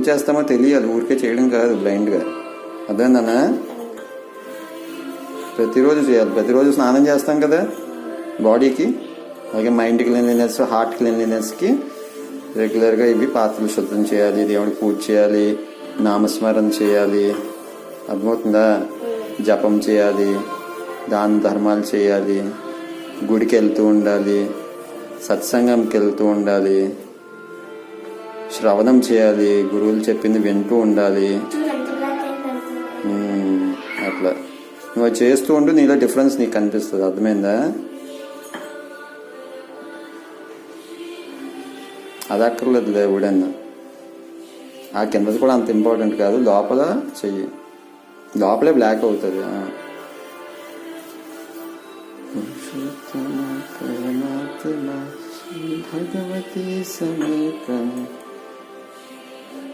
ఎందుకు చేస్తామో తెలియాలి, ఊరికే చేయడం కాదు బ్లైండ్గా. అదేందన్నా ప్రతిరోజు చేయాలి. ప్రతిరోజు స్నానం చేస్తాం కదా బాడీకి, అలాగే మైండ్ క్లీన్లీనెస్, హార్ట్ క్లీన్లీనెస్కి రెగ్యులర్గా ఇవి పాత్రలు శుద్ధం చేయాలి, దేవుడికి పూజ చేయాలి, నామస్మరణ చేయాలి, అర్థమవుతుందా, జపం చేయాలి, దాన ధర్మాలు చేయాలి, గుడికి వెళ్తూ ఉండాలి, సత్సంగంకి వెళ్తూ ఉండాలి, శ్రవణం చేయాలి, గురువులు చెప్పింది వింటూ ఉండాలి. అట్లా నువ్వు చేస్తూ ఉంటూ నీలో డిఫరెన్స్ నీకు కనిపిస్తుంది. అర్థమైందా? అది అక్కర్లేదు దేవుడన్నా, ఆ కిందది కూడా అంత ఇంపార్టెంట్ కాదు, లోపల చెయ్యి, లోపలే బ్లాక్ అవుతుంది. భగవతి సమేత